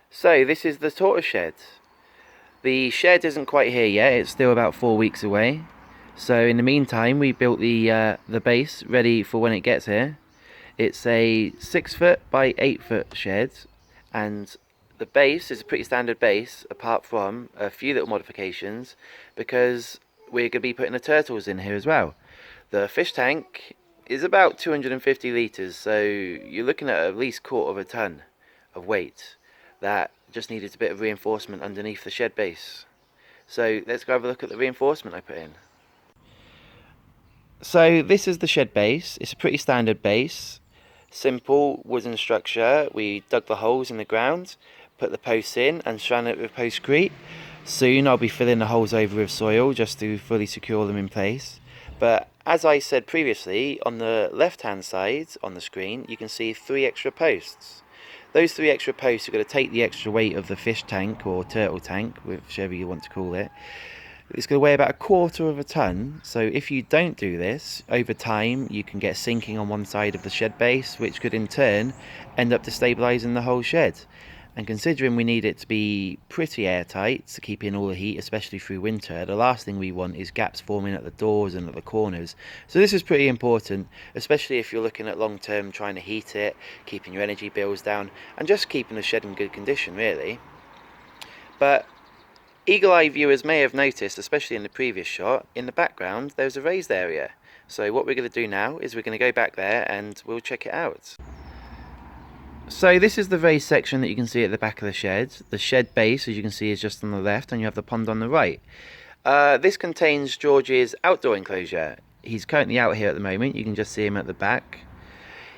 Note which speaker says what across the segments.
Speaker 1: So this is the tortoise shed. The shed isn't quite here yet, it's still about 4 weeks away. So in the meantime we built the base ready for when it gets here. It's a 6 foot by 8 foot shed, and the base is a pretty standard base apart from a few little modifications because we're going to be putting the turtles in here as well. The fish tank is about 250 litres, so you're looking at least quarter of a tonne of weight that just needed a bit of reinforcement underneath the shed base. So let's go have a look at the reinforcement I put in. So this is the shed base. It's a pretty standard base, simple wooden structure. We dug the holes in the ground, put the posts in and surrounded it with postcrete. Soon I'll be filling the holes over with soil just to fully secure them in place. But as I said previously, on the left hand side on the screen you can see 3 extra posts. Those 3 extra posts are going to take the extra weight of the fish tank or turtle tank, whichever you want to call it. It's going to weigh about 1/4 of a tonne, so if you don't do this, over time you can get sinking on one side of the shed base, which could in turn end up destabilising the whole shed. And considering we need it to be pretty airtight to keep in all the heat, especially through winter, the last thing we want is gaps forming at the doors and at the corners. So this is pretty important, especially if you're looking at long term trying to heat it, keeping your energy bills down, and just keeping the shed in good condition really. But eagle-eye viewers may have noticed, especially in the previous shot, in the background there's a raised area. So what we're going to do now is we're going to go back there and we'll check it out. So this is the raised section that you can see at the back of the shed. The shed base, as you can see, is just on the left and you have the pond on the right. This contains George's outdoor enclosure. He's currently out here at the moment, you can just see him at the back.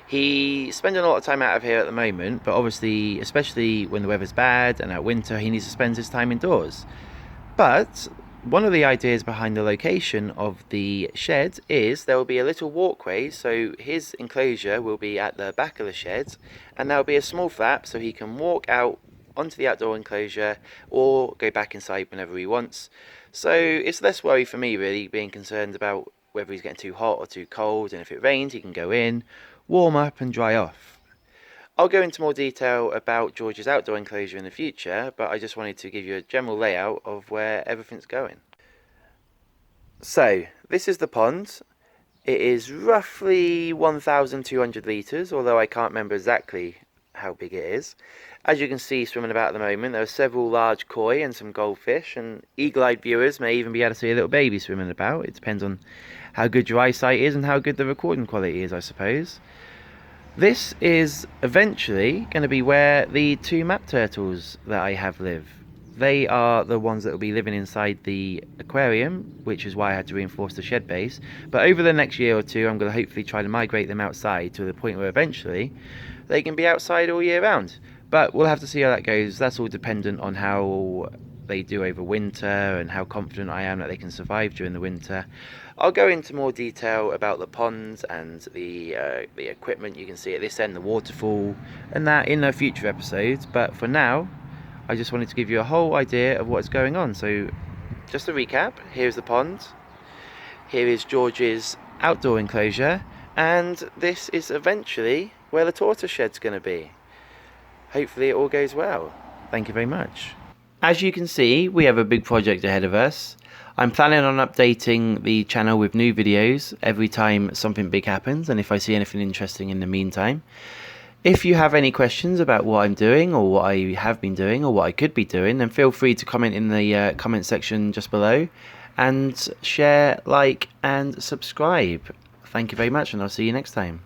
Speaker 1: He's spending a lot of time out of here at the moment, but obviously, especially when the weather's bad and at winter, he needs to spend his time indoors. But one of the ideas behind the location of the shed is there will be a little walkway, so his enclosure will be at the back of the shed and there will be a small flap so he can walk out onto the outdoor enclosure or go back inside whenever he wants. So it's less worry for me really, being concerned about whether he's getting too hot or too cold, and if it rains he can go in, warm up and dry off. I'll go into more detail about George's outdoor enclosure in the future, but I just wanted to give you a general layout of where everything's going. So, this is the pond. It is roughly 1,200 litres, although I can't remember exactly how big it is. As you can see swimming about at the moment, there are several large koi and some goldfish, and eagle-eyed viewers may even be able to see a little baby swimming about. It depends on how good your eyesight is and how good the recording quality is, I suppose. This is eventually going to be where the 2 map turtles that I have live. They are the ones that will be living inside the aquarium, which is why I had to reinforce the shed base. But over the next year or two, I'm going to hopefully try to migrate them outside to the point where eventually they can be outside all year round. But we'll have to see how that goes. That's all dependent on how they do over winter and how confident I am that they can survive during the winter. I'll go into more detail about the ponds and the equipment you can see at this end, the waterfall, and that in a future episodes. But for now, I just wanted to give you a whole idea of what's going on. So just a recap, here's the pond, here is George's outdoor enclosure, and this is eventually where the tortoise shed's going to be. Hopefully it all goes well. Thank you very much. As you can see, we have a big project ahead of us. I'm planning on updating the channel with new videos every time something big happens, and if I see anything interesting in the meantime. If you have any questions about what I'm doing or what I have been doing or what I could be doing, then feel free to comment in the comment section just below, and share, like and subscribe. Thank you very much, and I'll see you next time.